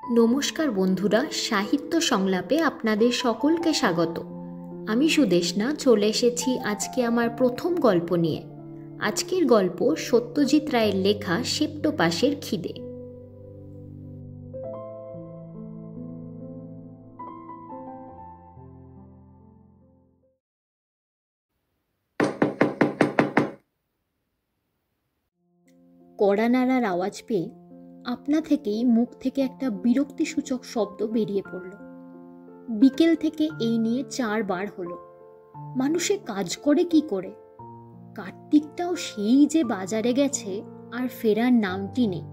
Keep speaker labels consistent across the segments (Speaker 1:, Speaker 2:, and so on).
Speaker 1: নমস্কার বন্ধুরা, সাহিত্য সংলাপে আপনাদের সকলকে স্বাগত। আমি সুদেষ্ণা চলে এসেছি আজকে আমার প্রথম গল্প নিয়ে। আজকের গল্প সত্যজিৎ রায়ের লেখা সেপ্টোপাসের খিদে। কড়া নাড়ার আওয়াজ পেয়ে আপনা থেকেই মুখ থেকে একটা বিরক্তিসূচক শব্দ বেরিয়ে পড়ল। বিকেল থেকে এই নিয়ে 4 বার হলো। মানুষে কাজ করে কি করে? কার্তিকটাও সেই যে বাজারে গেছে আর ফেরার নামটি নেই।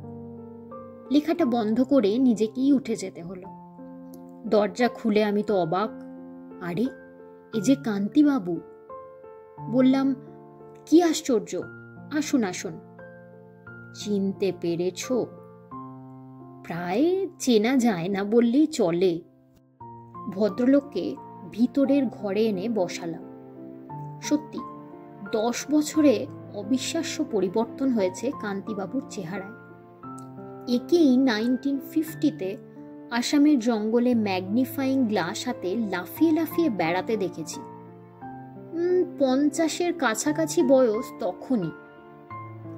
Speaker 1: লেখাটা বন্ধ করে নিজেকেই উঠে যেতে হলো। দরজা খুলে আমি তো অবাক। আরে, এ যে কান্তিবাবু! বললাম, কি আশ্চর্য, আসুন আসুন। চিনতে পেরেছ? প্রায় চেনা যায় না বললেই চলে। ভদ্রলোককে ভিতরের ঘরে এনে বসালাম। সত্যি 10 বছরে অবিশ্বাস্য পরিবর্তন হয়েছে কান্তিবাবুর চেহারায়। একেই 1950-তে আসামের জঙ্গলে ম্যাগনিফাইং গ্লাস হাতে লাফিয়ে লাফিয়ে বেড়াতে দেখেছি। 50-এর কাছাকাছি বয়স তখনই,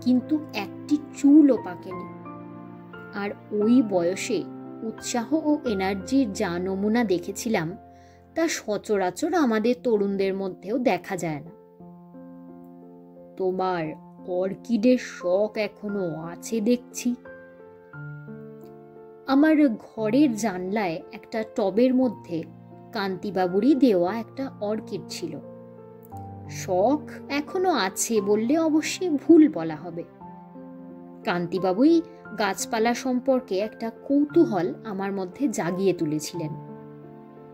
Speaker 1: কিন্তু একটি চুলও পাকেনি। আর ওই বয়সে উৎসাহ ও এনার্জির যা নমুনা দেখেছিলাম তা সচরাচর আমাদের তরুণদের মধ্যেও দেখা যায় না। তোমার অর্কিডের শখ এখনো আছে দেখছি। আমার ঘরের জানলায় একটা টবের মধ্যে কান্তিবাবুরই দেওয়া একটা অর্কিড ছিল। শখ এখনো আছে বললে অবশ্যই ভুল বলা হবে। কান্তিবাবুই গাছপালা সম্পর্কে একটা কৌতূহল আমার মধ্যে জাগিয়ে তুলেছিলেন।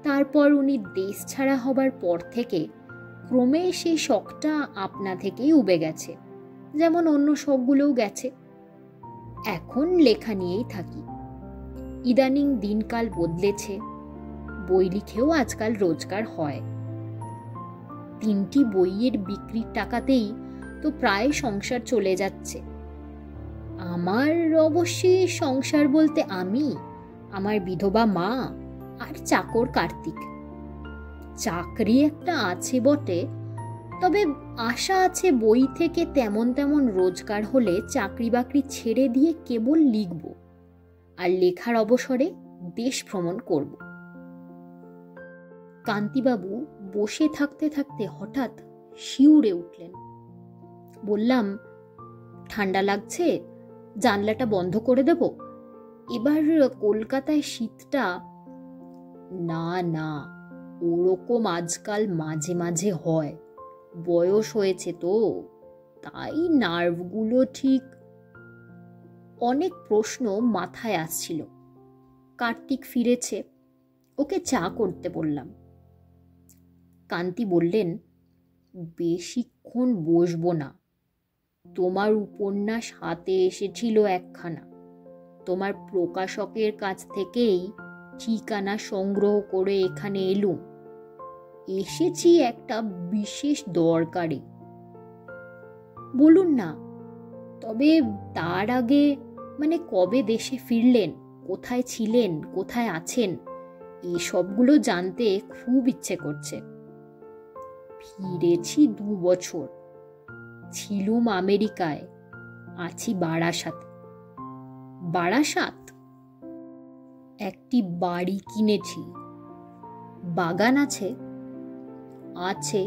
Speaker 1: তারপর উনি দেশ ছাড়া হবার পর থেকে ক্রমে সেই শখটা আপনা থেকেই উবে গেছে, যেমন অন্য শখগুলোও গেছে। এখন লেখা নিয়েই থাকি। ইদানিং দিনকাল বদলেছে, বই লিখেও আজকাল রোজগার হয়। 3টি বইয়ের বিক্রির টাকাতেই তো প্রায় সংসার চলে যাচ্ছে। আমার অবশ্যই সংসার বলতে আমি, আমার বিধবা মা আর চাকর কার্তিক। চাকরি একটা আছে বটে, তবে আশা আছে বই থেকে তেমন তেমন রোজগার হলে চাকরি বাকরি ছেড়ে দিয়ে কেবল লিখব আর লেখার অবসরে দেশ ভ্রমণ করব। কান্তিবাবু বসে থাকতে থাকতে হঠাৎ শিউরে উঠলেন। বললাম, ঠান্ডা লাগছে, জানলাটা বন্ধ করে দেব? এবার কলকাতায় শীতটা। না না, ওরকম আজকাল মাঝে মাঝে হয়, বয়স হয়েছে তো, তাই নার্ভগুলো ঠিক। অনেক প্রশ্ন মাথায় আসছিল। কার্তিক ফিরেছে, ওকে চা করতে বললাম। কান্তি বললেন, বেশিক্ষণ বসবো না। তোমার উপন্যাস হাতে এসেছিল একখানা, তোমার প্রকাশকের কাছ থেকেই ঠিকানা সংগ্রহ করে এখানে এলুম। এসেছি একটা বিশেষ দরকারে। বলুন না, তবে তার আগে কবে দেশে ফিরলেন, কোথায় ছিলেন, কোথায় আছেন, এসবগুলো জানতে খুব ইচ্ছে করছে। ফিরেছি 2 বছর, ছিলুম আমেরিকায়, আছি বারাসাতে। বারাসাত? একটি বাড়ি কিনেছি। বাগান আছে? আছে।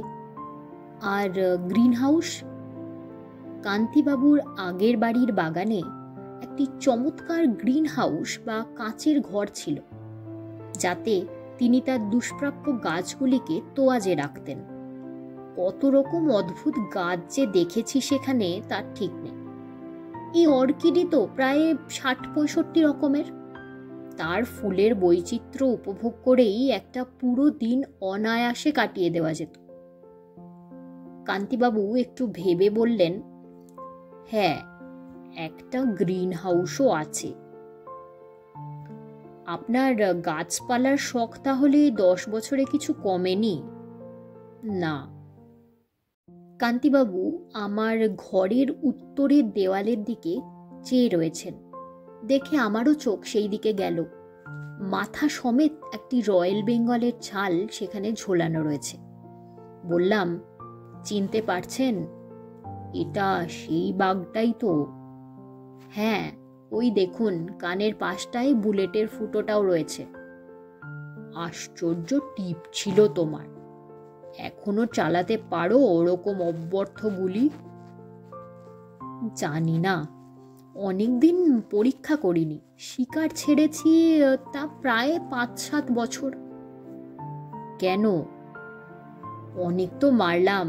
Speaker 1: আর গ্রিন হাউস? কান্তিবাবুর আগের বাড়ির বাগানে একটি চমৎকার গ্রিন হাউস বা কাঁচের ঘর ছিল, যাতে তিনি তার দুষ্প্রাপ্য গাছগুলিকে তোয়াজে রাখতেন। কত রকম অদ্ভুত গাছ যে দেখেছি সেখানে তার ঠিক নেই। এই অর্কিডই তো প্রায় 60-65 রকমের। তার ফুলের বৈচিত্র্য উপভোগ করেই একটা পুরো দিন অনায়াসে কাটিয়ে দেওয়া যেত। কান্তিবাবু একটু ভেবে বললেন, হ্যাঁ, একটা গ্রিন হাউসও আছে। আপনার গাছপালার শখ তাহলে 10 বছরে কিছু কমেনি? না। কান্তিবাবু আমার ঘরের উত্তরের দেওয়ালের দিকে চেয়ে রয়েছেন। দেখে আমারও চোখ সেই দিকে গেল। মাথা সমেত একটি রয়্যাল বেঙ্গলের ছাল সেখানে ঝোলানো রয়েছে। বললাম, চিনতে পারছেন? এটা সেই বাঘটাই তো। হ্যাঁ, ওই দেখুন কানের পাশটায় বুলেটের ফুটোটাও রয়েছে। আশ্চর্য টিপ ছিল তোমার। এখনো চালাতে পারো ওরকম অব্যর্থ গুলি? জানি না, অনেকদিন পরীক্ষা করিনি। শিকার ছেড়েছি তা প্রায় 5-7 বছর। কেন? অনেক তো মারলাম,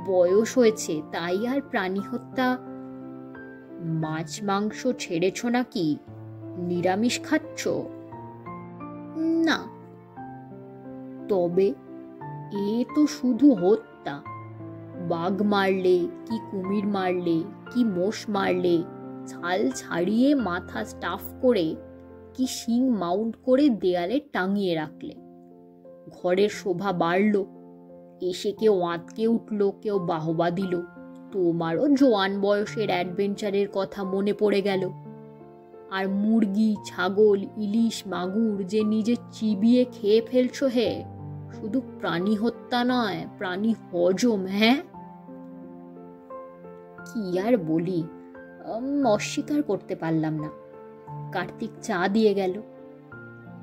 Speaker 1: বয়স হয়েছে, তাই আর প্রাণী হত্যা। মাছ মাংস ছেড়েছ নাকি? নিরামিষ খাচ্ছ? না। তবে এ তো শুধু হত্যা। বাঘ মারলে কি কুমির মারলে কি মোষ মারলে, ছাল ছাড়িয়ে মাথা স্টাফ করে কি শিং মাউন্ট করে দেয়ালে টাঙিয়ে রাখলে। ঘরের শোভা বাড়ল, এসে কেউ আঁতকে উঠল, কেউ বাহবা দিল। তোমারও জোয়ান বয়সের অ্যাডভেঞ্চারের কথা মনে পড়ে গেল। আর মুরগি, ছাগল, ইলিশ, মাগুর যে নিজে চিবিয়ে খেয়ে ফেলছো হে, শুধু প্রাণী হত্যা নয়, প্রাণী হজম। হ্যাঁ, কি আর বলি, অস্বীকার করতে পারলাম না। কার্তিক চা দিয়ে গেল।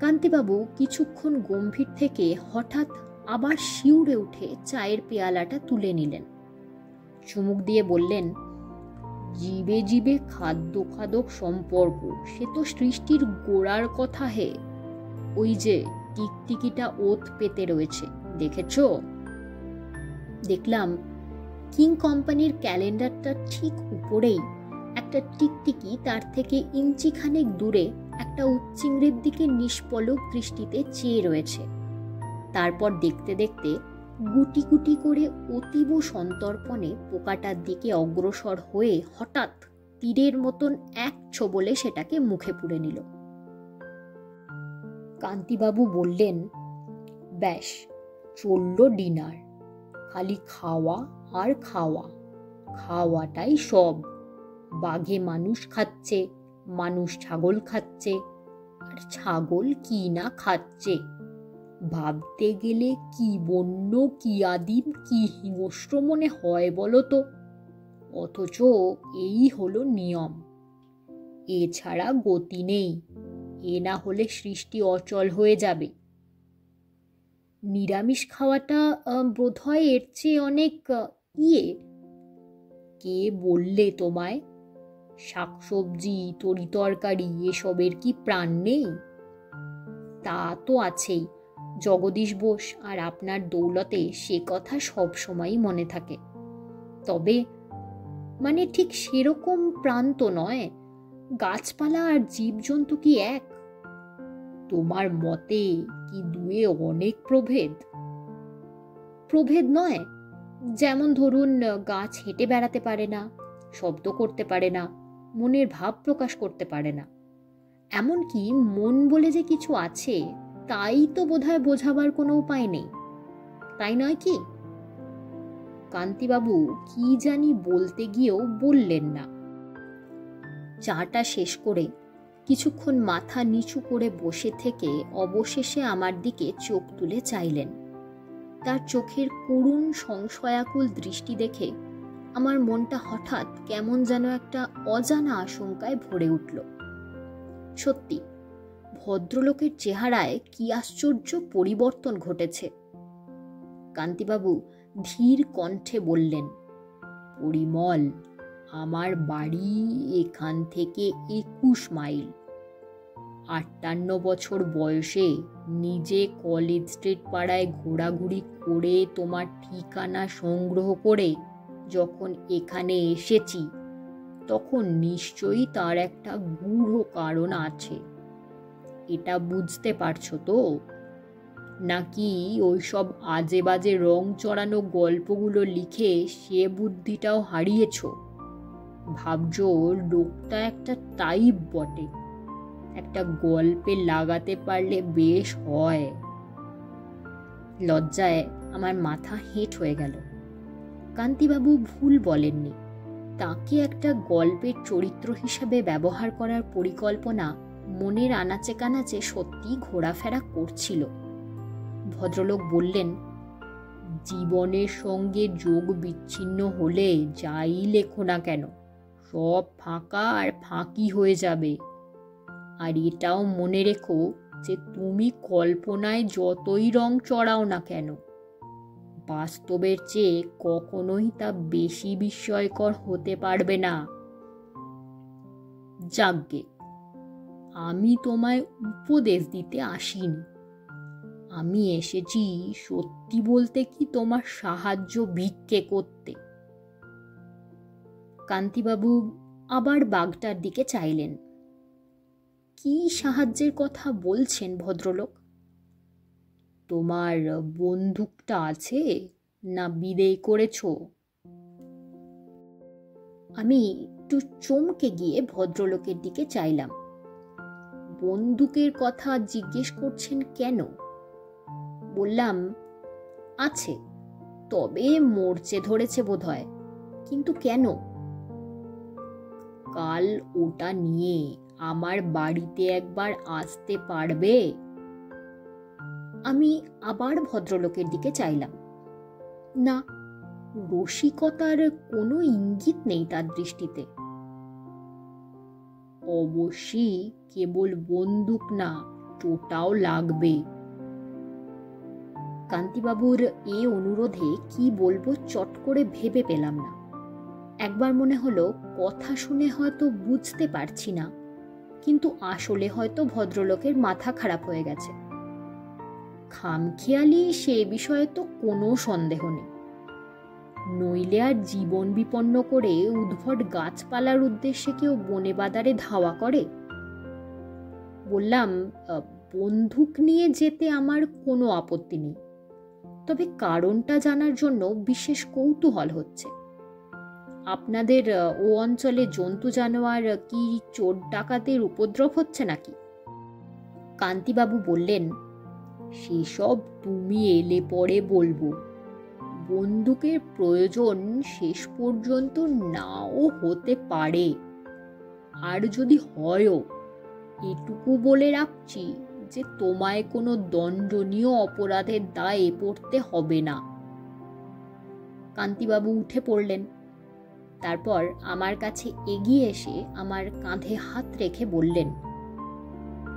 Speaker 1: কান্তিবাবু কিছুক্ষণ গম্ভীর থেকে হঠাৎ আবার শিউরে উঠে চায়ের পেয়ালাটা তুলে নিলেন। চুমুক দিয়ে বললেন, জীবে জীবে খাদ্য খাদক সম্পর্ক সে তো সৃষ্টির গোড়ার কথা হে। ওই যে টিকটিকিটা ওত পেতে রয়েছে, দেখেছ? দেখলাম কিং কোম্পানির ক্যালেন্ডারটা ঠিক উপরেই একটা টিকটিকি তার থেকে ইঞ্চিখানেক দূরে একটা উচ্চিংড়ির দিকে নিষ্পলক দৃষ্টিতে চেয়ে রয়েছে। তারপর দেখতে দেখতে গুটি গুটি করে অতীব সন্তর্পণে পোকাটার দিকে অগ্রসর হয়ে হঠাৎ তীরের মতন এক ছোবলে সেটাকে মুখে পুরে নিল। কান্তিবাবু বললেন, ব্যাস, চলল ডিনার। খালি খাওয়া আর খাওয়া, খাওয়াটাই সব। বাঘে মানুষ খাচ্ছে, মানুষ ছাগল খাচ্ছে, আর ছাগল কি না খাচ্ছে। ভাবতে গেলে কি বন্য, কি আদিম, কি হিংস্র মনে হয় বলো তো। অথচ এই হলো নিয়ম। এছাড়া গতি নেই, এ না হলে সৃষ্টি অচল হয়ে যাবে। নিরামিষ খাওয়াটা বোধহয় এর চেয়ে অনেক কে বললে তোমায়? শাকসবজি, তরিতরকারি এসবের কি প্রাণ নেই? তা তো আছেই। জগদীশ বোস আর আপনার দৌলতে সে কথা সব সময়ই মনে থাকে। তবে মানে ঠিক সেরকম প্রাণ তো নয়। গাছপালা আর জীবজন্তু কি এক? তোমার মতে কি দুয়ে অনেক প্রভেদ? প্রভেদ নয়, যেমন ধরুন গাছ হেঁটে বেড়াতে পারে না, শব্দ করতে পারে না, মনের ভাব প্রকাশ করতে পারে না। এমনকি মন বলে যে কিছু আছে তাই তো বোধহয় বোঝাবার কোনো উপায় নেই, তাই নয় কি? কান্তিবাবু কি জানি বলতে গিয়েও বললেন না। চাটা শেষ করে কিছুক্ষণ মাথা নিচু করে বসে থেকে অবশেষে আমার দিকে চোখ তুলে চাইলেন। তার চোখের করুণ সংশয়াকুল দৃষ্টি দেখে আমার মনটা হঠাৎ কেমন যেন একটা অজানা আশঙ্কায় ভরে উঠল। সত্যি, ভদ্রলোকের চেহারায় কি আশ্চর্য পরিবর্তন ঘটেছে। কান্তিবাবু ধীর কণ্ঠে বললেন, পরিমল, আমার বাড়ি এখান থেকে 21 মাইল। 58 বছর বয়সে নিজে কলেজ স্ট্রিট পাড়ায় ঘোরাঘুরি করে তোমার ঠিকানা সংগ্রহ করে যখন এখানে এসেছি, তখন নিশ্চয়ই তার একটা গূঢ় কারণ আছে। এটা বুঝতে পারছো তো? নাকি ওইসব আজে বাজে রং চড়ানো গল্পগুলো লিখে সে বুদ্ধিটাও হারিয়েছ? ভাবছো লোকটা একটা টাইপ বটে, একটা গল্পে লাগাতে পারলে বেশ হয়। লজ্জায় আমার মাথা হেঁট হয়ে গেল। কান্তিবাবু ভুল বলেননি। তাকে একটা গল্পের চরিত্র হিসাবে ব্যবহার করার পরিকল্পনা মনের আনাচে কানাচে সত্যি ঘোরাফেরা করছিল। ভদ্রলোক বললেন, জীবনের সঙ্গে যোগ বিচ্ছিন্ন হলে যাই লেখো না কেন, সব ফাঁকা আর ফাঁকি হয়ে যাবে। আর এটাও মনে রেখো যে তুমি কল্পনায় যতই রং চড়াও না কেন, বাস্তবের চেয়ে কখনোই তা বেশি বিস্ময়কর হতে পারবে না। যাজ্ঞে, আমি তোমায় উপদেশ দিতে আসিনি, আমি এসেছি সত্যি বলতে কি তোমার সাহায্য ভিক্ষে করতে। কান্তিবাবু আবার বাঘটার দিকে চাইলেন। কি সাহায্যের কথা বলছেন ভদ্রলোক? তোমার বন্দুকটা আছে না বিদেয় করেছ? আমি একটু চমকে গিয়ে ভদ্রলোকের দিকে চাইলাম। বন্দুকের কথা জিজ্ঞেস করছেন কেন? বললাম, আছে, তবে মরচে ধরেছে বোধহয়, কিন্তু কেন? কাল ওটা নিয়ে আমার বাড়িতে একবার আসতে পারবে? আমি আবার ভদ্রলোকের দিকে চাইলাম। না, রসিকতার কোনো ইঙ্গিত নেই তার দৃষ্টিতে। অবশ্যই কেবল বন্দুক না, টোটাও লাগবে। কান্তিবাবুর এ অনুরোধে কি বলবো চট করে ভেবে পেলাম না। একবার মনে হলো কথা শুনে হয়তো বুঝতে পারছি না, কিন্তু আসলে হয়তো ভদ্রলোকের মাথা খারাপ হয়ে গেছে। খামখেয়ালি সে বিষয়ে তো কোনো সন্দেহ নেই, নইলে আর জীবন বিপন্ন করে উদ্ভট গাছপালার উদ্দেশ্যে কেউ বনে বাদারে ধাওয়া করে? বললাম, বন্দুক নিয়ে যেতে আমার কোনো আপত্তি নেই, তবে কারণটা জানার জন্য বিশেষ কৌতূহল হচ্ছে। আপনাদের ও অঞ্চলে জন্তু জানোয়ার কি চোর ডাকাতের উপদ্রব হচ্ছে নাকি? কান্তিবাবু বললেন, সেসব তুমি এলে পরে বলবো। বন্দুকের প্রয়োজন শেষ পর্যন্ত নাও হতে পারে, আর যদি হয়ও, এটুকু বলে রাখছি যে তোমায় কোনো দণ্ডনীয় অপরাধের দায়ে পড়তে হবে না। কান্তিবাবু উঠে পড়লেন। তারপর আমার কাছে এগিয়ে এসে আমার কাঁধে হাত রেখে বললেন,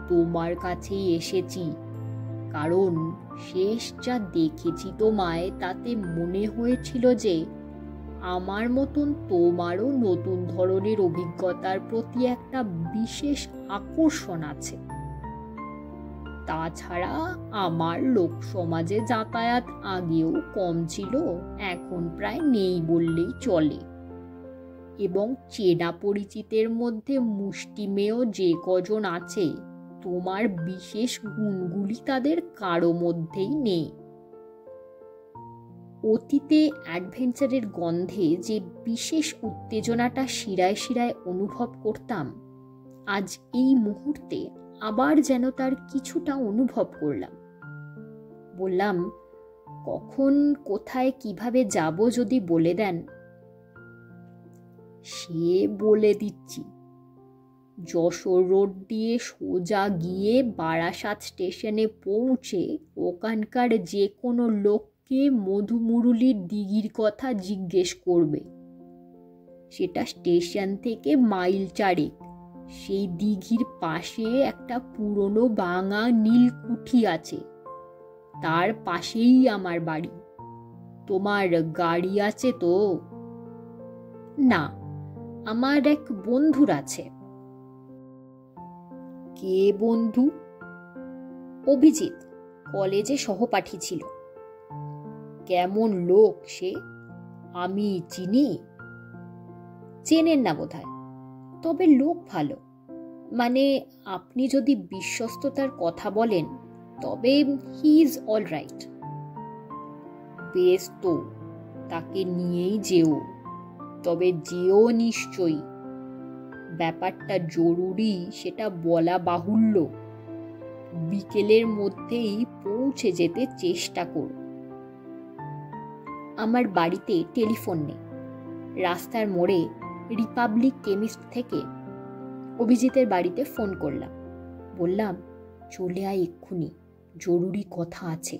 Speaker 1: তোমার কাছেই এসেছি, কারণ শেষ যা দেখেছি তোমায় তাতে মনে হয়েছিল যে আমার মতন তোমারও নতুন ধরনের অভিজ্ঞতার প্রতি একটা বিশেষ আকর্ষণ আছে। তাছাড়া আমার লোক সমাজে যাতায়াত আগেও কম ছিল, এখন প্রায় নেই বললেই চলে, এবং চেনা পরিচিতের মধ্যে মুষ্টিমেয় যে কজন আছে, তোমার বিশেষ গুণগুলি তাদের কারো মধ্যেই নেই। অতীতে অ্যাডভেঞ্চারের গন্ধে যে বিশেষ উত্তেজনাটা শিরায় শিরায় অনুভব করতাম, আজ এই মুহূর্তে আবার যেন তার কিছুটা অনুভব করলাম। বললাম, কখন কোথায় কিভাবে যাব যদি বলে দেন। সে বলে দিচ্ছি, যশোর রোড দিয়ে সোজা গিয়ে বারাসাত স্টেশনে পৌঁছে ওখানকার যে কোনো লোককে মধুমুরলির দিঘির কথা জিজ্ঞেস করবে। সেটা স্টেশন থেকে মাইল 4। সেই দিঘির পাশে একটা পুরনো ভাঙা নীলকুঠি আছে, তার পাশেই আমার বাড়ি। তোমার গাড়ি আছে তো? না, আমার এক বন্ধুর আছে। কে বন্ধু? অভিজিৎ, কলেজে সহপাঠী ছিল। কেমন লোক সে? আমি চিনি? চেনেন না বোধহয়, তবে লোক ভালো। মানে আপনি যদি বিশ্বস্ততার কথা বলেন, তবে হি ইজ অল রাইট। বেশ তো, তাকে নিয়েই যেও, তবে যেও নিশ্চয়ই। ব্যাপারটা জরুরি সেটা বলা বাহুল্য। বিকেলের মধ্যেই পৌঁছে যেতে চেষ্টা করো। আমার বাড়িতে টেলিফোন নেই। রাস্তার মোড়ে রিপাবলিক কেমিস্ট থেকে অভিজিতের বাড়িতে ফোন করলাম। বললাম, চলে আয় এক্ষুনি, জরুরি কথা আছে।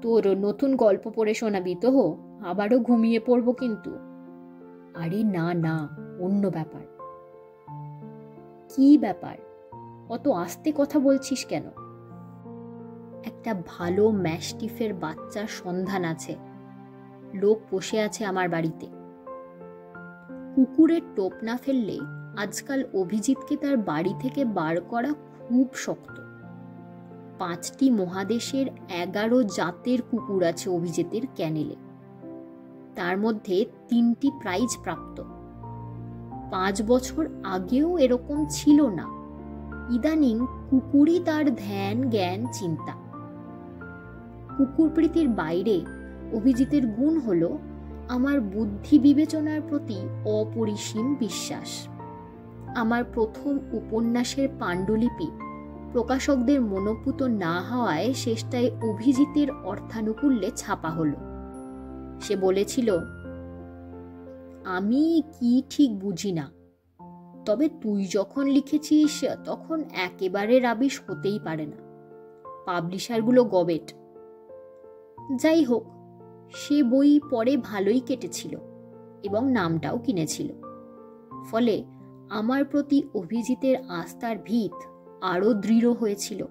Speaker 1: তোর নতুন গল্প পড়ে শোনাবি তো? আবারও ঘুমিয়ে পড়বো কিন্তু। আরে না না, অন্য ব্যাপার। কি ব্যাপার? অত আস্তে কথা বলছিস কেন? একটা ভালো ম্যাস্টিফের বাচ্চার সন্ধান আছে। লোক বসে আছে আমার বাড়িতে। কুকুরের টোপ না ফেললে আজকাল অভিজিৎকে তার বাড়ি থেকে বার করা খুব শক্ত। 5টি মহাদেশের 11 জাতের কুকুর আছে অভিজিতের ক্যানেলে। তার মধ্যে 3টি প্রাইজ প্রাপ্ত। 5 বছর আগেও এরকম ছিল না। ইদানিং কুকুরই তার ধ্যান, জ্ঞান, চিন্তা। কুকুরপ্রীতির বাইরে অভিজিতের গুণ হলো আমার বুদ্ধি বিবেচনার প্রতি অপরিসীম বিশ্বাস। আমার প্রথম উপন্যাসের পাণ্ডুলিপি প্রকাশকদের মনোপুত না হওয়ায় শেষটায় অভিজিতের অর্থানুকূল্যে ছাপা হলো। সে বলেছিল, আমি কি ঠিক বুঝি না, তবে তুই যখন লিখেছিস তখন একেবারে রাবিশ হতেই পারে না। পাবলিশারগুলো গবেট। যাই হোক, সে বই পরে ভালোই কেটেছিল এবং নামটাও কিনেছিল। ফলে আমার প্রতি অভিজিতের আস্থার ভিত আরও দৃঢ় হয়েছিল।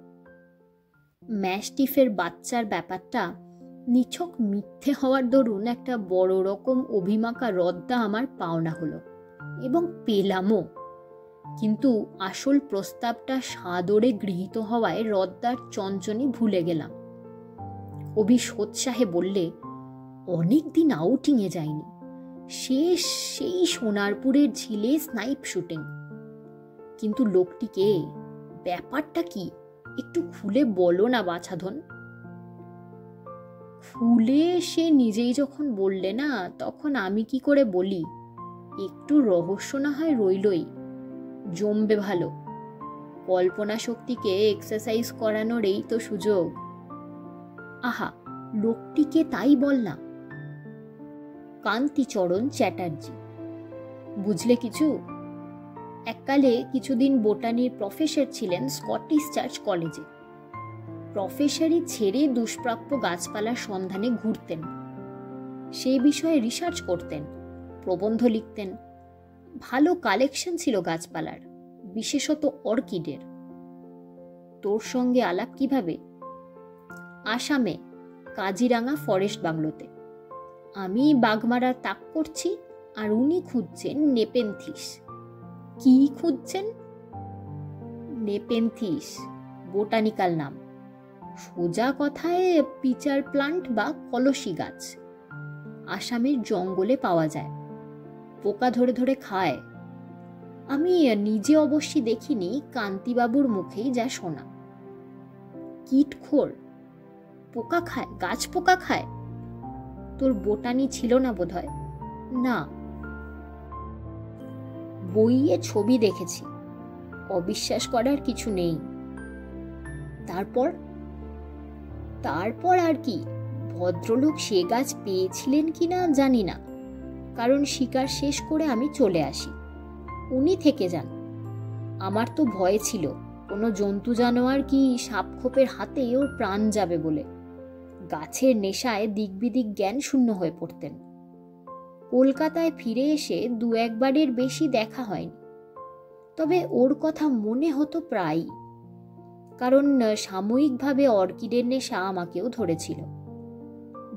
Speaker 1: ম্যাস্টিফের বাচ্চার ব্যাপারটা নিছক মিথ্যে হওয়ার দরুন একটা বড় রকম অভিমাকা রদ্দা আমার পাওনা হলো, এবং পেলামও। কিন্তু আসল প্রস্তাবটা সাদরে গৃহীত হওয়ায় রদ্দার চঞ্চনি ভুলে গেলাম। অভি সোৎসাহে বললে, অনেক দিন আউটিংয়ে যায়নি, শেষ সেই সোনারপুরের ঝিলে স্নাইপ শুটিং। কিন্তু লোকটিকে, ব্যাপারটা কি, একটু খুলে বলো না বাছাধন। খুলে সে নিজেই যখন বললে না, তখন আমি কি করে বলি? একটু রহস্য না হয় রইলই, জমবে ভালো। কল্পনা শক্তিকে এক্সারসাইজ করানোর এই তো সুযোগ। আহা, লোকটিকে তাই বল না। কান্তিচরণ চ্যাটার্জি। বুঝলে কিছু? এককালে কিছুদিন বোটানির প্রফেসর ছিলেন স্কটিশ চার্চ কলেজে। প্রফেসরই ছেড়ে দুষ্প্রাপ্য গাছপালার সন্ধানে ঘুরতেন। সে বিষয়ে রিসার্চ করতেন, প্রবন্ধ লিখতেন। ভালো কালেকশন ছিল গাছপালার, বিশেষত অর্কিডের। তোর সঙ্গে আলাপ কিভাবে? আসামে কাজিরাঙা ফরেস্ট বাংলোতে। আমি বাঘমারার তাক করছি, আর উনি খুঁজছেন নেপেনথিস। কি খুঁজছেন? নেপেনথিস বোটানিক্যাল নাম। সোজা কথায় পিচার প্লান্ট বা কলসি গাছ। আসামের জঙ্গলে পাওয়া যায়, পোকা ধরে ধরে খায়। আমি নিজে অবশ্যই দেখিনি, কান্তিবাবুর মুখেই যা শোনা। কীটখোর, পোকা খায়, গাছ পোকা খায়। তোর বোটানি ছিল না বোধহয়? না, বইয়ে ছবি দেখেছি, অবিশ্বাস করার কিছু নেই। তারপর আর কি? ভদ্রলোক সে গাছ পেয়েছিলেন কিনা জানি না, কারণ শিকার শেষ করে আমি চলে আসি। উনি থেকে যান। আমার তো ভয় ছিল কোনো জন্তু জানোয়ার কি সাপখোপের হাতে ওর প্রাণ যাবে বলে। গাছের নেশায় দিকবিদিক জ্ঞান শূন্য হয়ে পড়তেন। কলকাতায় ফিরে এসে 2-1 বারের বেশি দেখা হয়নি, তবে ওর কথা মনে হতো প্রায়ই, কারণ সাময়িকভাবে অর্কিডের নেশা আমাকেও ধরেছিল।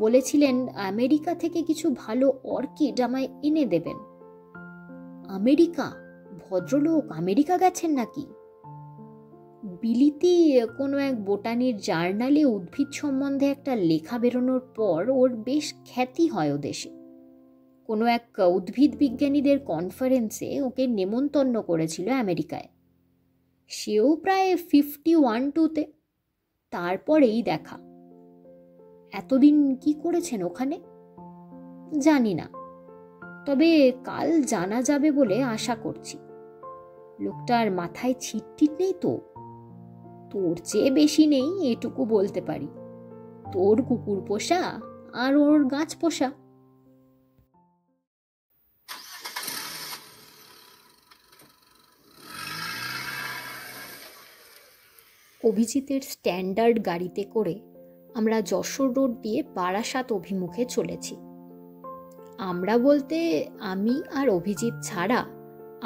Speaker 1: বলেছিলেন আমেরিকা থেকে কিছু ভালো অর্কিড আমায় এনে দেবেন। আমেরিকা? ভদ্রলোক আমেরিকা গেছেন নাকি? বিলিতি কোনো এক বোটানির জার্নালে উদ্ভিদ সম্বন্ধে একটা লেখা বেরোনোর পর ওর বেশ খ্যাতি হয় ও দেশে। কোনো এক উদ্ভিদ বিজ্ঞানীদের কনফারেন্সে ওকে নেমন্তন্ন করেছিল আমেরিকায়। সেও প্রায় 51-2-তে। তারপরেই দেখা। এতদিন কি করেছেন ওখানে জানি না, তবে কাল জানা যাবে বলে আশা করছি। লোকটার মাথায় ছিটটিট নেই তো? তোর চেয়ে বেশি নেই, এটুকু বলতে পারি। তোর কুকুর পোষা আর ওর গাছ পোষা। অভিজিতের স্ট্যান্ডার্ড গাড়িতে করে আমরা যশোর রোড দিয়ে বারাসাত অভিমুখে চলেছি। আমরা বলতে আমি আর অভিজিৎ ছাড়া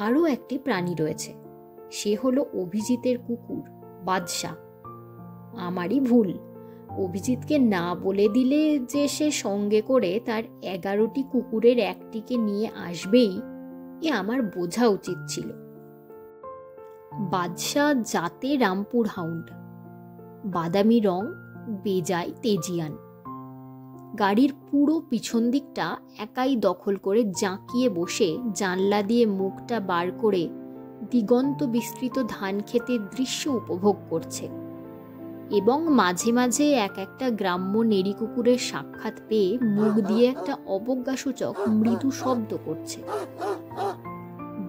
Speaker 1: আরও একটি প্রাণী রয়েছে, সে হলো অভিজিতের কুকুর বাদশা। আমারই ভুল, অভিজিৎকে না বলে দিলে যে সে সঙ্গে করে তার 11টি কুকুরের একটিকে নিয়ে আসবেই, এ আমার বোঝা উচিত ছিল। বাদশা জাতে রামপুর হাউন্ড, বাদামি রং, বেজায় তেজিয়ান। গাড়ির পুরো পিছন দিকটা একাই দখল করে জাঁকিয়ে বসে জানলা দিয়ে মুখটা বার করে দিগন্ত বিস্তৃত ধান ক্ষেতের দৃশ্য উপভোগ করছে এবং মাঝে মাঝে এক একটা গ্রাম্য নেড়ি কুকুরের সাক্ষাৎ পেয়ে মুখ দিয়ে একটা অবজ্ঞাসূচক মৃদু শব্দ করছে।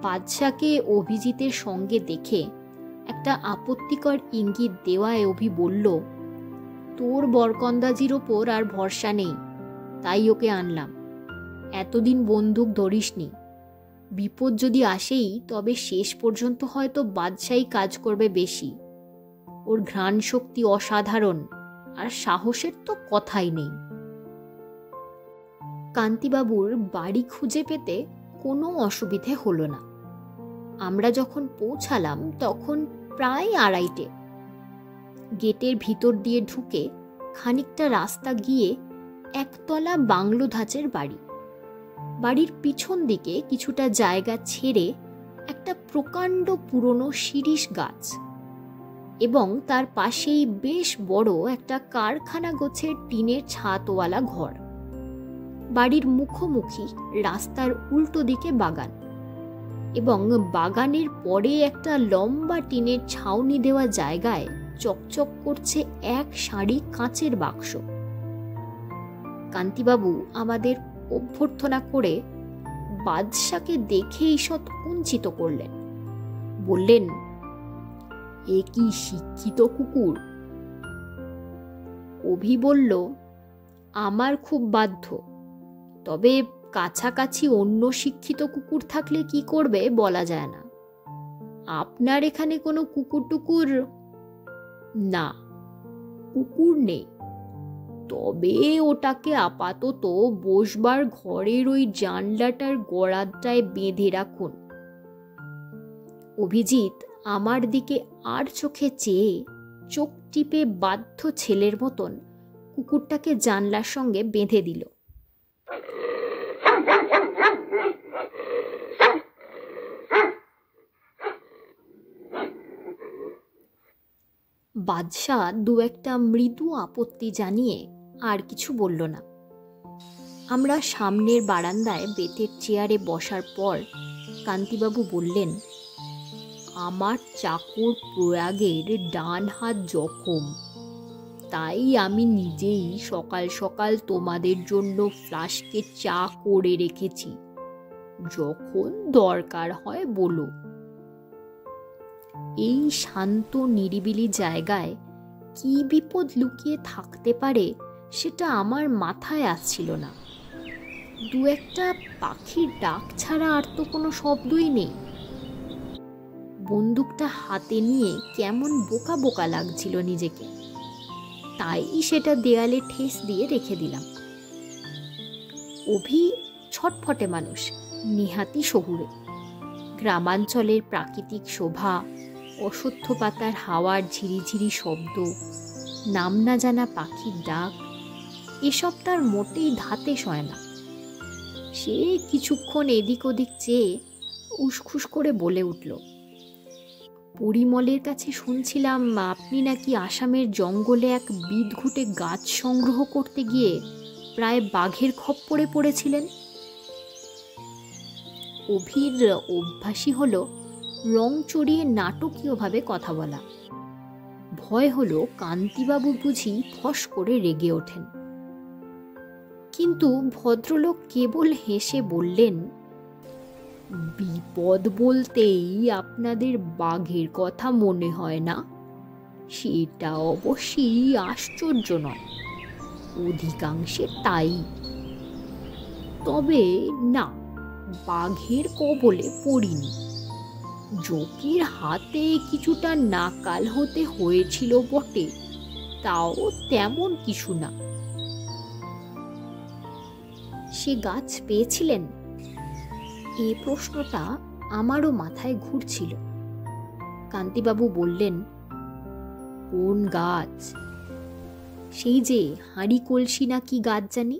Speaker 1: বাদশাকে অভিজিতের সঙ্গে দেখে একটা আপত্তিকর ইঙ্গিত দেওয়ায় অভি বলল, তোর বরকন্দাজির ওপর আর ভরসা নেই, তাই ওকে আনলাম। এতদিন বন্দুক ধরিসনি, বিপদ যদি আসেই তবে শেষ পর্যন্ত হয়তো বাদশাই কাজ করবে বেশি। ওর ঘ্রাণ শক্তি অসাধারণ, আর সাহসের তো কথাই নেই। কান্তিবাবুর বাড়ি খুঁজে পেতে কোনো অসুবিধে হলো না। আমরা যখন পৌঁছালাম তখন প্রায় 2:30। গেটের ভিতর দিয়ে ঢুকে খানিকটা রাস্তা গিয়ে একতলা বাংলো ধাঁচের বাড়ি। বাড়ির পিছন দিকে কিছুটা জায়গা ছেড়ে একটা প্রকাণ্ড পুরনো শিরীষ গাছ এবং তার পাশেই বেশ বড় একটা কারখানা গোছের টিনের ছাদওয়ালা ঘর। বাড়ির মুখোমুখি রাস্তার উল্টো দিকে বাগান এবং বাগানের পরে একটা লম্বা টিনের ছাউনি দেওয়া জায়গায় চকচক করছে এক সারি কাঁচের বাক্স। কান্তিবাবু আমাদের অভ্যর্থনা করে বাদশাকে দেখে ঈষৎ কুঞ্চিত করলেন। বললেন, এ কি শিক্ষিত কুকুর? অভি বলল, আমার খুব বাধ্য, তবে কাছাকাছি অন্য শিক্ষিত কুকুর থাকলে কি করবে বলা যায় না। আপনার এখানে কোনো কুকুর টুকুর? না, কুকুর নেই, তবে ওটাকে আপাতত বসবার ঘরের ওই জানলাটার গোড়াটায় বেঁধে রাখুন। অভিজিৎ আমার দিকে আর চোখে চেয়ে চোখ টিপে বাধ্য ছেলের মতন কুকুরটাকে জানলার সঙ্গে বেঁধে দিল। বাদশা দু একটা মৃদু আপত্তি জানিয়ে আর কিছু বলল না। আমরা সামনের বারান্দায় বেতের চেয়ারে বসার পর কান্তিবাবু বললেন, আমার চাকর প্রয়াগের ডান হাত জখম, তাই আমি নিজেই সকাল সকাল তোমাদের জন্য ফ্লাস্কে চা করে রেখেছি, যখন দরকার হয় বলো। এই শান্ত নিরিবিলি জায়গায় কি বিপদ লুকিয়ে থাকতে পারে সেটা আমার মাথায় আসছিল না। দু একটা পাখির ডাক ছাড়া আর তো কোনো শব্দই নেই। বন্দুকটা হাতে নিয়ে কেমন বোকা বোকা লাগছিল নিজেকে, তাই সেটা দেয়ালে ঠেস দিয়ে রেখে দিলাম। অভি ছটফটে মানুষ, নিহাতি শহুরে। গ্রামাঞ্চলের প্রাকৃতিক শোভা, অশ্বত্থ পাতার হাওয়ার ঝিরিঝিরি শব্দ, নাম না জানা পাখির ডাক, এসব তার মোটেই ধাতে সয় না। সে কিছুক্ষণ এদিক ওদিক চেয়ে উসখুস করে বলে উঠল, পরিমলের কাছে শুনছিলাম আপনি নাকি আসামের জঙ্গলে এক বিদঘুটে গাছ সংগ্রহ করতে গিয়ে প্রায় বাঘের খপ্পরে পড়েছিলেন। অভির অভ্যাসই হলো রং চড়িয়ে নাটকীয়ভাবে কথা বলা। ভয় হলো কান্তিবাবু বুঝি ফস করে রেগে ওঠেন। কিন্তু ভদ্রলোক কেবল হেসে বললেন, বিপদ বলতেই আপনাদের বাঘের কথা মনে হয় না? সেটা অবশ্যই আশ্চর্য নয়, অধিকাংশে তাই। তবে না, বাঘের কবলে পড়িনি। যোগীর হাতে কিছুটা নাকাল হতে হয়েছিল বটে, তাও তেমন কিছু না। সে গাছ পেয়েছিলেন? এই প্রশ্নটা আমারও মাথায় ঘুরছিল। কান্তিবাবু বললেন, কোন গাছ? সেই যে হাঁড়ি কলসি না কি গাছ জানি।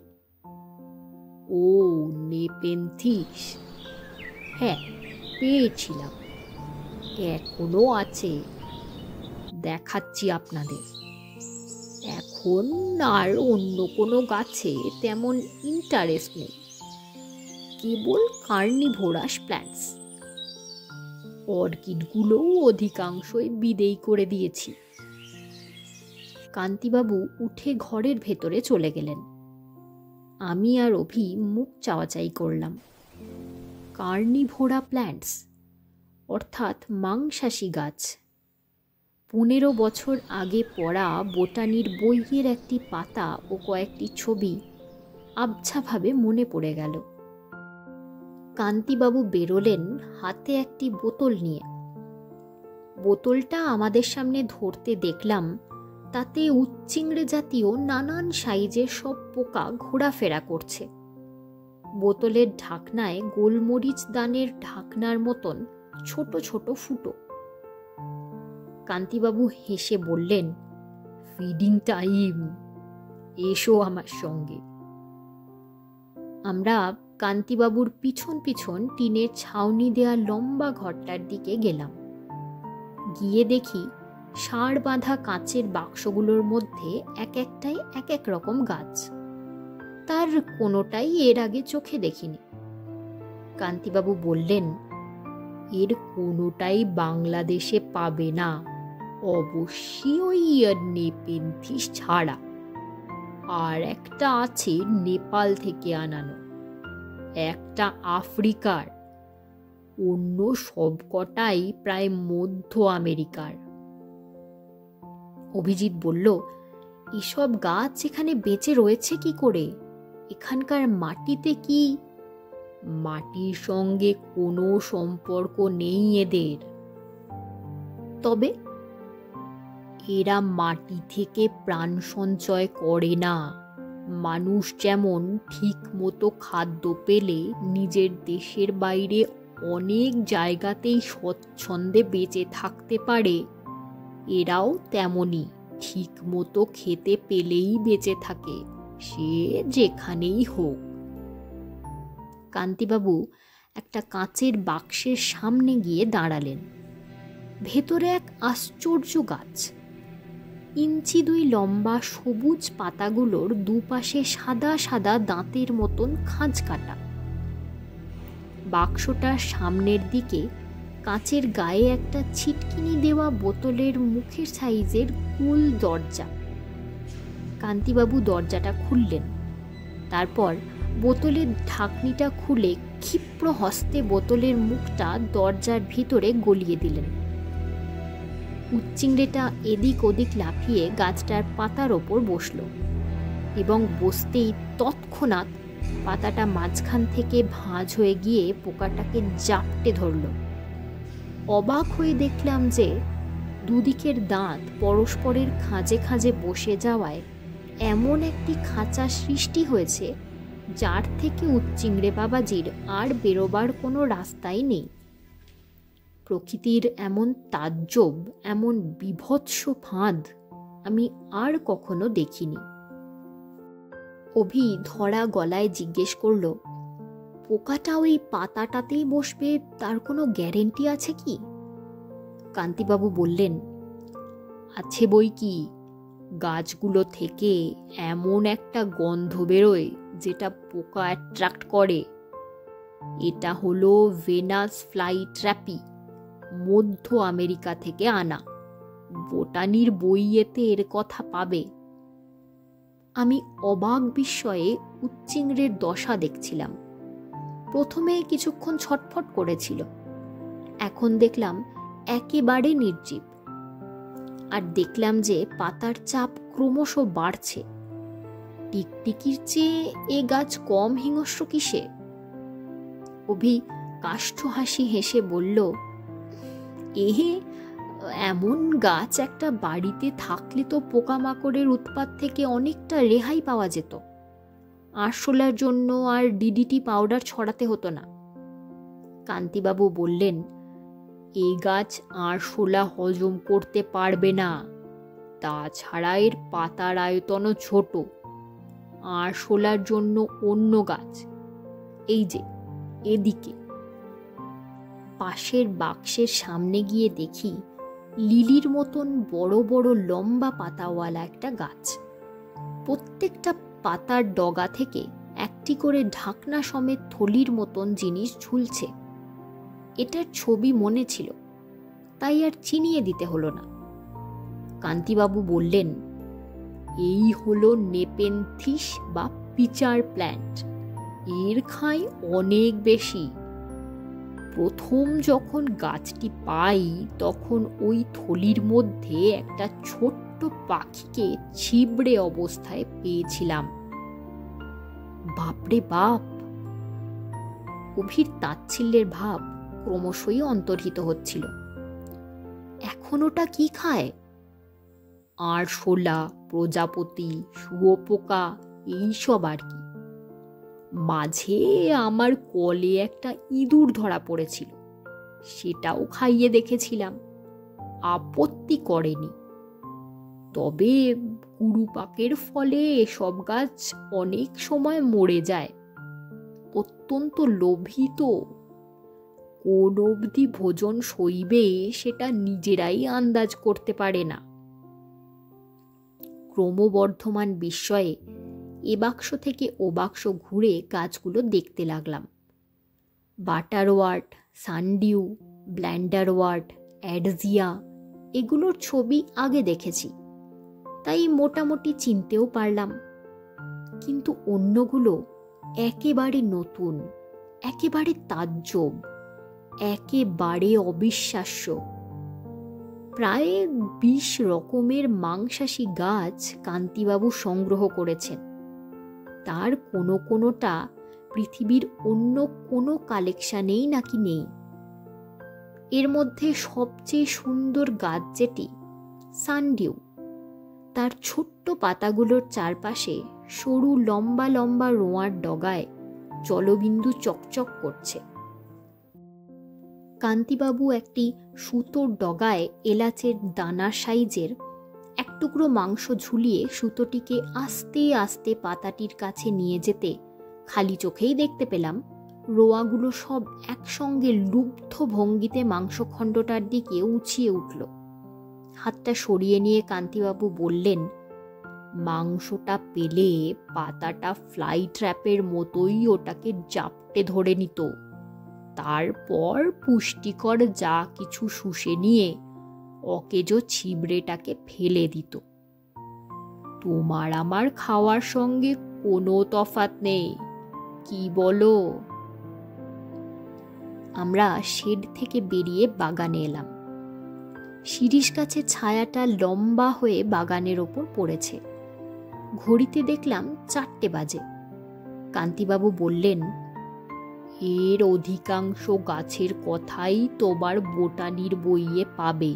Speaker 1: ও, নেপেন্থিস। হ্যাঁ, পেয়েছিলাম, এখনো আছে, দেখাচ্ছি আপনাদের। এখন আর অন্য কোনো গাছে তেমন ইন্টারেস্ট নেই, কেবল কার্নিভোরাস প্ল্যান্টস। অর্কিডগুলোও অধিকাংশই বিদেয় করে দিয়েছি। কান্তিবাবু উঠে ঘরের ভেতরে চলে গেলেন। আমি আর অভি মুখ চাওয়াচাই করলাম। কার্নিভোরা প্ল্যান্টস অর্থাৎ মাংসাশী গাছ। 15 বছর আগে পড়া বোটানির বইয়ের একটি পাতা ও কয়েকটি ছবি আবছাভাবে মনে পড়ে গেল। কান্তিবাবু বেরোলেন হাতে একটি বোতল নিয়ে। বোতলটা আমাদের সামনে ধরতে দেখলাম তাতে উচ্চিংড়ে জাতীয় নানান সাইজের সব পোকা ঘোরাফেরা করছে। বোতলের ঢাকনায় গোলমরিচ দানের ঢাকনার মতন ছোট ছোট ফুটো। কান্তিবাবু হেসে বললেন, ফিডিং টাইম, এসো আমার সঙ্গে। আমরা কান্তিবাবুর পিছন পিছন টিনের ছাউনি দেয়া লম্বা ঘরটার দিকে গেলাম। গিয়ে দেখি ষাঁড় বাঁধা কাঁচের বাক্সগুলোর মধ্যে এক একটাই এক এক রকম গাছ। তার কোনোটাই এর আগে চোখে দেখিনি। কান্তিবাবু বললেন, এর কোনোটাই বাংলাদেশে পাবে না, অবশ্যই ওই নেপেন্থিস ছাড়া। আর একটা আছে নেপাল থেকে আনানো, একটা আফ্রিকার, অন্য সবকটাই প্রায় মধ্য আমেরিকার। অভিজিৎ বলল, এসব গাছ এখানে বেঁচে রয়েছে কি করে? এখানকার মাটিতে কি? মাটির সঙ্গে কোনো সম্পর্ক নেই এদের। তবে এরা মাটি থেকে প্রাণ সঞ্চয় করে না। মানুষ যেমন ঠিক মতো খাদ্য পেলে নিজের দেশের বাইরে অনেক জায়গাতেই স্বচ্ছন্দে বেঁচে থাকতে পারে, এরাও তেমনি ঠিক মতো খেতে পেলেই বেঁচে থাকে, সে যেখানেই হোক। কান্তিবাবু একটা কাঁচের বাক্সের সামনে গিয়ে দাঁড়ালেন। ভেতরে এক আশ্চর্য গাছ। ইঞ্চি 2 লম্বা সবুজ পাতাগুলোর দুপাশে সাদা সাদা দাঁতের মতন খাঁজ কাটা। বাক্সটার সামনের দিকে কাঁচের গায়ে একটা ছিটকিনি দেওয়া বোতলের মুখের সাইজের গোল দরজা। কান্তিবাবু দরজাটা খুললেন। তারপর বোতলের ঢাকনিটা খুলে ক্ষিপ্র হস্তে বোতলের মুখটা দরজার ভিতরে গলিয়ে দিলেন। উচ্চিংড়েটা এদিক ওদিক লাফিয়ে গাছটার পাতার ওপর বসল এবং বসতেই তৎক্ষণাৎ পাতাটা মাঝখান থেকে ভাঁজ হয়ে গিয়ে পোকাটাকে জাপটে ধরল। অবাক হয়ে দেখলাম যে দুদিকের দাঁত পরস্পরের খাঁজে খাঁজে বসে যাওয়ায় এমন একটি খাঁচা সৃষ্টি হয়েছে যার থেকে উচ্চিংড়ে বাবাজির আর বেরোবার কোনো রাস্তাই নেই। প্রকৃতির এমন তাজ্জব, এমন বিভৎস ফাঁদ আমি আর কখনো দেখিনি। অভি ধরা গলায় জিজ্ঞেস করল, পোকাটা ওই পাতাটাতেই বসবে তার কোনো গ্যারেন্টি আছে কি? কান্তিবাবু বললেন, আছে বই কি। গাছগুলো থেকে এমন একটা গন্ধ বেরোয় যেটা পোকা অ্যাট্রাক্ট করে। এটা হলো ভেনাস ফ্লাই ট্র্যাপি, মধ্য আমেরিকা থেকে আনা। বোটানির বইয়েতে এর কথা পাবে। আমি অবাক বিস্ময়ে উচ্চিংড়ের দশা দেখছিলাম। প্রথমে কিছুক্ষণ ছটফট করেছিল, এখন দেখলাম একেবারে নির্জীব। আর দেখলাম যে পাতার চাপ ক্রমশ বাড়ছে। টিকটিকির চেয়ে এ গাছ কম হিংস্র কিসে? অভি কাষ্ঠ হাসি হেসে বলল, এহে, এমন গাছ একটা বাড়িতে থাকলে তো পোকামাকড়ের উৎপাত থেকে অনেকটা রেহাই পাওয়া যেত। আরশোলার জন্য আর ডিডিটি পাউডার ছড়াতে হতো না। কান্তিবাবু বললেন, এই গাছ আরশোলা হজম করতে পারবে না, তাছাড়া এর পাতার আয়তনও ছোট। আরশোলার জন্য অন্য গাছ, এই যে এদিকে। পাশের বাক্সের সামনে গিয়ে দেখি লিলির মতন বড় বড় লম্বা পাতাওয়ালা একটা গাছ। প্রত্যেকটা পাতার ডগা থেকে একটি করে ঢাকনা সমেত থলির মতন জিনিস ঝুলছে। এটার ছবি মনে ছিল, তাই আর চিনিয়ে দিতে হলো না। কান্তিবাবু বললেন, এই হলো নেপেনথিস বা পিচার প্ল্যান্ট। এর খাই অনেক বেশি। প্রথম যখন গাছটি পাই তখন ওই থলির মধ্যে একটা ছোট্ট পাখিকে ছিবড়ে অবস্থায় পেয়েছিলাম। বাপরে বাপ! গভীর তাচ্ছিল্যের ভাব ক্রমশই অন্তর্হিত হচ্ছিল। এখন ওটা কি খায়? আরশোলা, প্রজাপতি, শুঁয়োপোকা, এইসব আর কি। মাঝে আমার কলে একটা ইঁদুর ধরা পড়েছিল, সেটাও খাইয়ে দেখেছিলাম, আপত্তি করেনি। তবে কুড়ুপাকের ফলে এসব গাছ অনেক সময় মরে যায়। অত্যন্ত লোভী তো, কোন অবধি ভোজন সইবে সেটা নিজেরাই আন্দাজ করতে পারে না। ক্রমবর্ধমান বিস্ময়ে এ বাক্স থেকে ও বাক্স ঘুরে গাছগুলো দেখতে লাগলাম। বাটারওয়ার্ট, সানডিউ, ব্ল্যান্ডারওয়ার্ট, অ্যাডজিয়া, এগুলোর ছবি আগে দেখেছি, তাই মোটামুটি চিনতেও পারলাম। কিন্তু অন্যগুলো একেবারে নতুন, একেবারে তাজ্জব, একেবারে অবিশ্বাস্য। প্রায় 20 রকমের মাংসাশী গাছ কান্তিবাবু সংগ্রহ করেছেন। তার কোনোটা পৃথিবীর অন্য কোনো কালেকশনেই নাকি নেই। এর মধ্যে সবচেয়ে সুন্দর গাছ যেটি, সানডিউ। তার ছোট্ট পাতাগুলোর চারপাশে সরু লম্বা লম্বা রোঁয়ার ডগায় জলবিন্দু চকচক করছে। কান্তিবাবু একটি সুতোর ডগায় এলাচের দানার সাইজের এক টুকরো মাংস ঝুলিয়ে সুতোটিকে আস্তে আস্তে পাতাটির কাছে নিয়ে যেতে খালি চোখেই দেখতে পেলাম রোঁয়াগুলো সব একসঙ্গে লুব্ধ ভঙ্গিতে মাংসখণ্ডটার দিকে উঁচিয়ে উঠল। হাতটা সরিয়ে নিয়ে কান্তিবাবু বললেন, মাংসটা পেলে পাতাটা ফ্লাই ট্র্যাপের মতোই ওটাকে জাপটে ধরে নিত, তারপর পুষ্টিকর যা কিছু শুষে নিয়ে অকেজো ছিবড়েটাকে ফেলে দিত। তোমার আমার খাওয়ার সঙ্গে কোনো তফাৎ নেই, কি বলো? আমরা শেড থেকে বেরিয়ে বাগানে এলাম। শিরীষ গাছের ছায়াটা লম্বা হয়ে বাগানের ওপর পড়েছে। ঘড়িতে দেখলাম 4টে বাজে। কান্তিবাবু বললেন, এর অধিকাংশ গাছের কথাই তোমার বোটানির বইয়ে পাবে,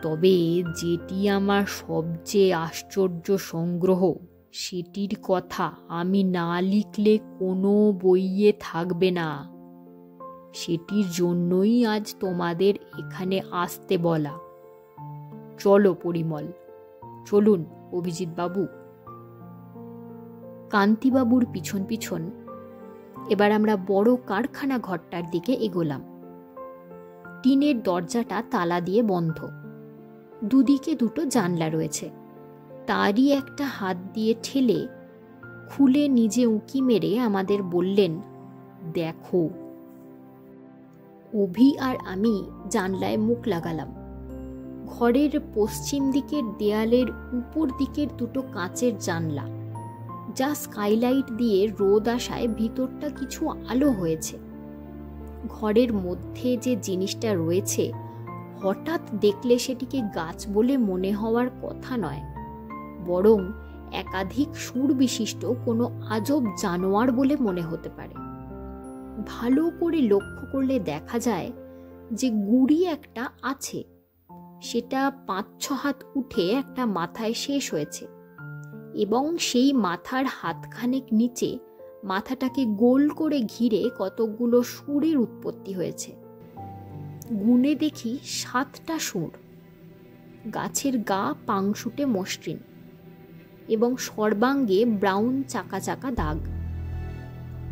Speaker 1: তবে যেটি আমার সবচেয়ে আশ্চর্য সংগ্রহ সেটির কথা আমি না লিখলে কোনো বইয়ে থাকবে না। সেটির জন্যই আজ তোমাদের এখানে আসতে বলা। চলো পরিমল, চলুন অভিজিৎ বাবু। কান্তিবাবুর পিছন পিছন এবার আমরা বড় কারখানা ঘরটার দিকে এগোলাম। টিনের দরজাটা তালা দিয়ে বন্ধ, দুদিকে দুটো জানলা রয়েছে। তারই একটা হাত দিয়ে ঠেলে খুলে নিজে উঁকি মেরে আমাদের বললেন, দেখো। অভি আর আমি জানলায় মুখ লাগালাম। ঘরের পশ্চিম দিকের দেয়ালের উপর দিকের দুটো কাঁচের জানলা, যা স্কাইলাইট দিয়ে রোদ আসায় ভিতরটা কিছু আলো হয়েছে। ঘরের মধ্যে যে জিনিসটা রয়েছে হঠাৎ দেখলে সেটিকে গাছ বলে মনে হওয়ার কথা নয়, বরং একাধিক সুর বিশিষ্ট কোনো আজব জানোয়ার বলে মনে হতে পারে। ভালো করে লক্ষ্য করলে দেখা যায় যে গুড়ি একটা আছে, সেটা 5-6 হাত উঠে একটা মাথায় শেষ হয়েছে, এবং সেই মাথার হাতখানেক নিচে মাথাটাকে গোল করে ঘিরে কতকগুলো সুরের উৎপত্তি হয়েছে। গুনে দেখি 7টা সুর। গাছের গা পাংশুটে মসৃণ এবং সর্বাঙ্গে ব্রাউন চাকা চাকা দাগ।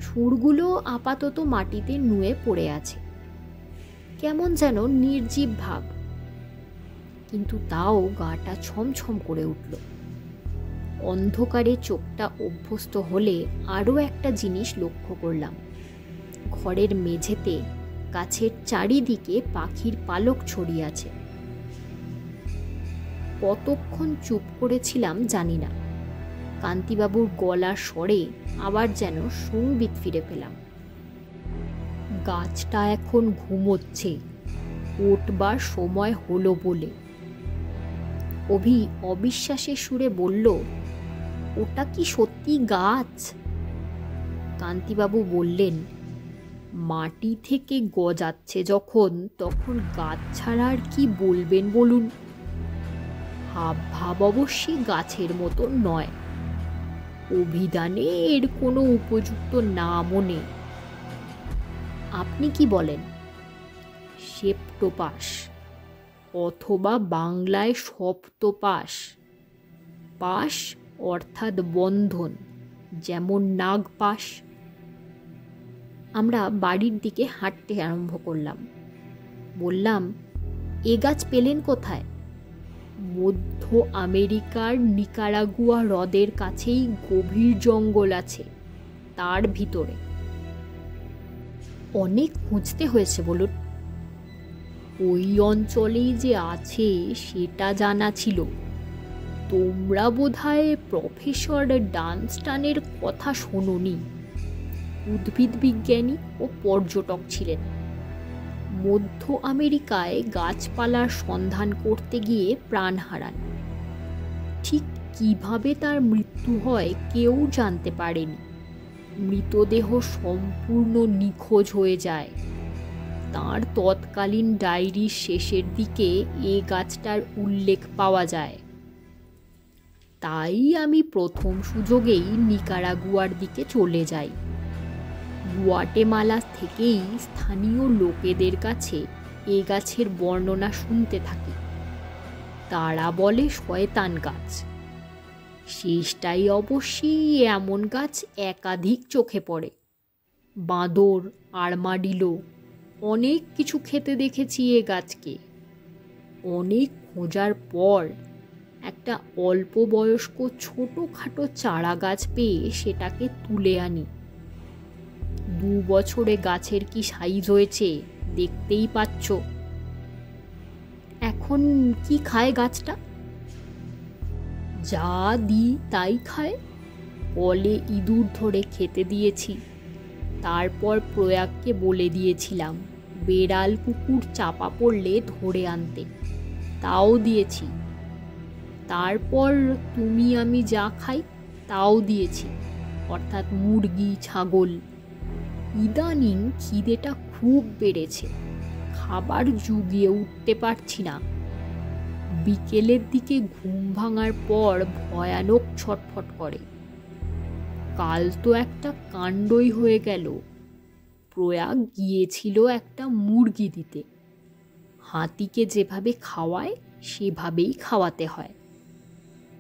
Speaker 1: সুরগুলো আপাতত মাটিতে নুয়ে পড়ে আছে, কেমন যেন নির্জীব ভাব, কিন্তু তাও গাটা ছমছম করে উঠল। অন্ধকারে চোখটা অভ্যস্ত হলে আরও একটা জিনিস লক্ষ্য করলাম। ঘরের মেঝেতে গাছের চারিদিকে পাখির পালক ছড়িয়ে আছে। কতক্ষণ চুপ করেছিলাম জানি না। কান্তিবাবুর গলার স্বরে আবার যেন সংগীত ফিরে পেলাম। গাছটা এখন ঘুমোচ্ছে, উঠবার সময় হলো বলে। অভি অবিশ্বাসের সুরে বলল, ওটা কি সত্যি গাছ? কান্তিবাবু বললেন, মাটি থেকে গজাচ্ছে যখন, তখন গাছ ছাড়া আর কি বলবেন বলুন। হাব ভাব অবশ্যই গাছের মতো নয়, অভিধানে এর কোনো উপযুক্ত নামও নেই। আপনি কি বলেন? সেপ্টোপাস, অথবা বাংলায় সপ্তপাশ। পাশ অর্থাৎ বন্ধন, যেমন নাগপাশ। আমরা বাড়ির দিকে হাঁটতে আরম্ভ করলাম। বললাম, এ গাছ পেলেন কোথায়? মধ্য আমেরিকার নিকারাগুয়া হ্রদের কাছেই গভীর জঙ্গল আছে, তার ভিতরে। অনেক খুঁজতে হয়েছে বলুন? ওই অঞ্চলেই যে আছে সেটা জানা ছিল। তোমরা বোধহয় প্রফেসর ডানস্টানের কথা শোনোনি। উদ্ভিদ বিজ্ঞানী ও পর্যটক ছিলেন। মধ্য আমেরিকায় গাছপালার সন্ধান করতে গিয়ে প্রাণ হারান। ঠিক কিভাবে তার মৃত্যু হয় কেউ জানতে পারেনি। মৃতদেহ সম্পূর্ণ নিখোঁজ হয়ে যায়। তার তৎকালীন ডায়েরির শেষের দিকে এ গাছটার উল্লেখ পাওয়া যায়। তাই আমি প্রথম সুযোগেই নিকারাগুয়ার দিকে চলে যাই। গুয়াটেমালা থেকেই স্থানীয় লোকেদের কাছে এ গাছের বর্ণনা শুনতে থাকি। তারা বলে শয়তান গাছ। শেষটাই অবশ্যই এমন গাছ একাধিক চোখে পড়ে। বাঁদর, আর্মাডিলো, অনেক কিছু খেতে দেখেছি এ গাছকে। অনেক খোঁজার পর একটা অল্প বয়স্ক ছোটোখাটো চারা গাছ পেয়ে সেটাকে তুলে আনি। 2 বছরে গাছের কি সাইজ হয়েছে দেখতেই পাচ্ছ। এখন কি খায় গাছটা? যা দিই তাই খায়। কলে ইঁদুর ধরে খেতে দিয়েছি। তারপর প্রয়াগকে বলে দিয়েছিলাম বেড়াল কুকুর চাপা পড়লে ধরে আনতে, তাও দিয়েছি। তারপর তুমি আমি যা খাই তাও দিয়েছি, অর্থাৎ মুরগি, ছাগল। ইদানিং খিদেটা খুব বেড়েছে, খাবার জুগিয়ে উঠতে পারছি না। বিকেলের দিকে ঘুম ভাঙার পর ভয়ানক ছটফট করে। কাল তো একটা কাণ্ডই হয়ে গেল। প্রয়াগ গিয়েছিল একটা মুরগি দিতে। হাতিকে যেভাবে খাওয়ায় সেভাবেই খাওয়াতে হয়।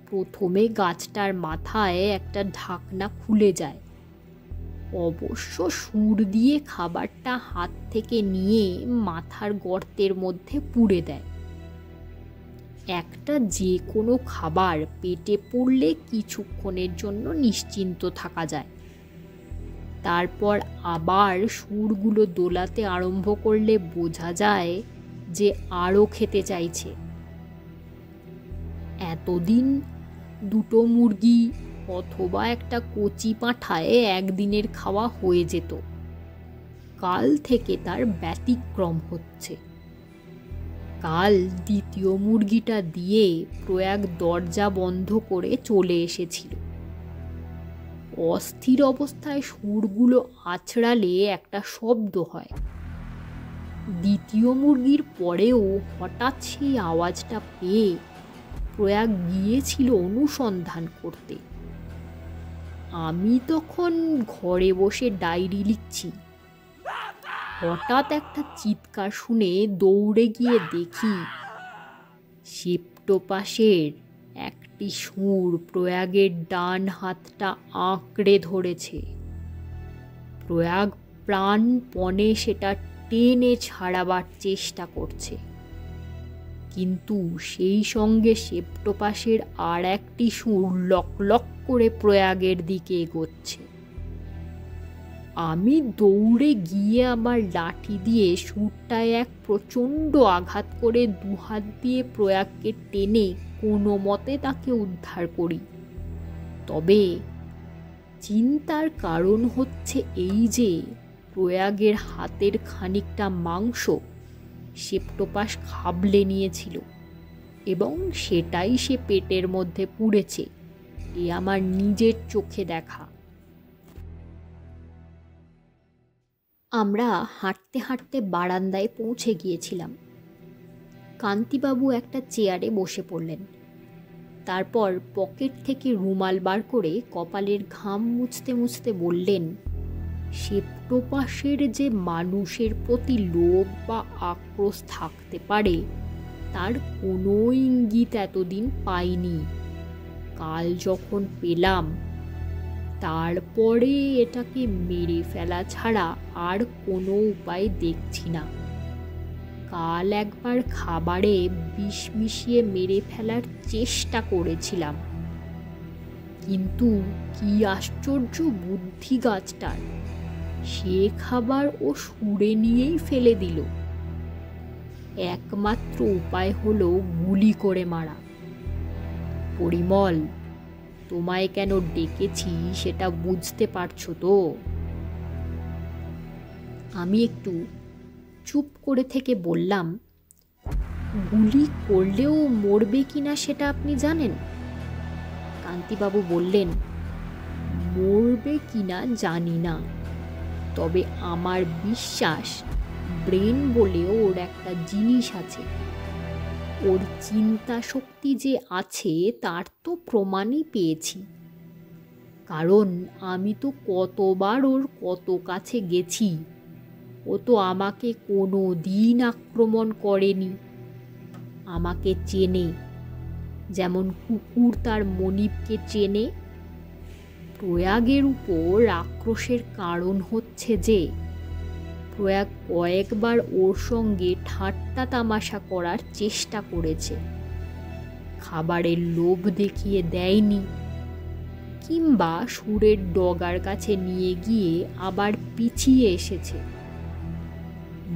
Speaker 1: প্রথমে গাছটার মাথায় একটা ঢাকনা খুলে যায়। অবশ্য সুর দিয়ে খাবারটা হাত থেকে নিয়ে মাথার গর্তের মধ্যে পুরে দেয়। একটা যে কোনো খাবার পেটে পড়লে কিছুক্ষণের জন্য নিশ্চিন্ত থাকা যায়। তারপর আবার সুরগুলো দোলাতে আরম্ভ করলে বোঝা যায় যে আরও খেতে চাইছে। এতদিন 2টো মুরগি অথবা একটা কচি পাঁঠায় একদিনের খাওয়া হয়ে যেত। কাল থেকে তার ব্যতিক্রম হচ্ছে। কাল দ্বিতীয় মুরগিটা দিয়ে প্রয়াগ দরজা বন্ধ করে চলে এসেছিল। অস্থির অবস্থায় সুরগুলো আছড়ালে একটা শব্দ হয়। দ্বিতীয় মুরগির পরেও হঠাৎ সেই আওয়াজটা পেয়ে প্রয়াগ গিয়েছিল অনুসন্ধান করতে। আমি তখন ঘরে বসে ডায়েরি লিখছি। হঠাৎ একটা চিৎকার শুনে দৌড়ে গিয়ে দেখি সেপ্টোপাসের একটি সুর প্রয়াগের ডান হাতটা আঁকড়ে ধরেছে। প্রয়াগ প্রাণপণে সেটা টেনে ছাড়াবার চেষ্টা করছে, কিন্তু সেই সঙ্গে সেপ্টোপাসের আর একটি সুর লক লক করে প্রয়াগের দিকে এগোচ্ছে। আমি দৌড়ে গিয়ে আমার লাঠি দিয়ে সুরটায় এক প্রচণ্ড আঘাত করে দুহাত দিয়ে প্রয়াগকে টেনে কোনো মতে তাকে উদ্ধার করি। তবে চিন্তার কারণ হচ্ছে এই যে প্রয়াগের হাতের খানিকটা মাংস সেপ্টোপাস খাবলে নিয়েছিল এবং সেটাই সে পেটের মধ্যে পুড়েছে। এ আমার নিজের চোখে দেখা। আমরা হাঁটতে হাঁটতে বারান্দায় পৌঁছে গিয়েছিলাম। কান্তিবাবু একটা চেয়ারে বসে পড়লেন। তারপর পকেট থেকে রুমাল বার করে কপালের ঘাম মুছতে মুছতে বললেন, সেপ্টোপাসের যে মানুষের প্রতি লোভ বা আক্রোশ থাকতে পারে তার কোনো ইঙ্গিত এতদিন পাইনি। কাল যখন পেলাম তারপরে এটাকে মেরে ফেলা ছাড়া আর কোনো উপায় দেখছি না। কাল একবার খাবারে বিষ মিশিয়ে মেরে ফেলার চেষ্টা করেছিলাম, কিন্তু কি আশ্চর্য বুদ্ধি গাছটার, সে খাবার ও সুরে নিয়েই ফেলে দিল। একমাত্র উপায় হলো গুলি করে মারা। পরিমল, তোমায় কেন ডেকেছি সেটা বুঝতে পারছো তো? আমি একটু চুপ করে থেকে বললাম, গুলি করলেও মরবে কিনা সেটা আপনি জানেন? কান্তিবাবু বললেন, মরবে কিনা জানি না, তবে আমার বিশ্বাস ব্রেন বলে ওর একটা জিনিস আছে। ওর চিন্তা শক্তি যে আছে তার তো প্রমাণই পেয়েছি, কারণ আমি তো কতবার ওর কত কাছে গেছি। ও তো আমাকে কোনো দিন আক্রমণ করেনি। আমাকে চেনে, যেমন কুকুর তার মনিবকে চেনে। প্রয়াগের উপর আক্রোশের কারণ হচ্ছে যে প্রয়াগ কয়েকবার ওর সঙ্গে ঠাট্টা তামাশা করার চেষ্টা করেছে, খাবারের লোভ দেখিয়ে দেয়নি, কিংবা সুরের ডগার কাছে নিয়ে গিয়ে আবার পিছিয়ে এসেছে।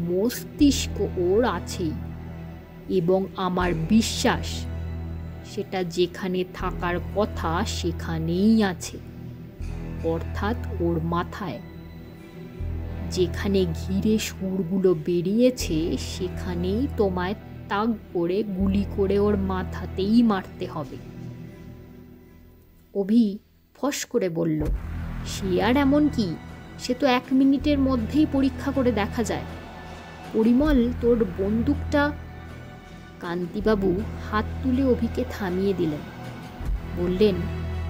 Speaker 1: মস্তিষ্ক ওর আছেই, এবং আমার বিশ্বাস সেটা যেখানে থাকার কথা সেখানেই আছে, অর্থাৎ ওর মাথায়। যেখানে ঘিরে সুরগুলো বেরিয়েছে সেখানেই তোমায় তাক করে গুলি করে ওর মাথাতেই মারতে হবে। অভি ফস করে বলল, সে আর এমন কি, সে তো 1 মিনিটের মধ্যেই পরীক্ষা করে দেখা যায়। পরিমল, তোর বন্দুকটা। কান্তিবাবু হাত তুলে অভিকে থামিয়ে দিলেন। বললেন,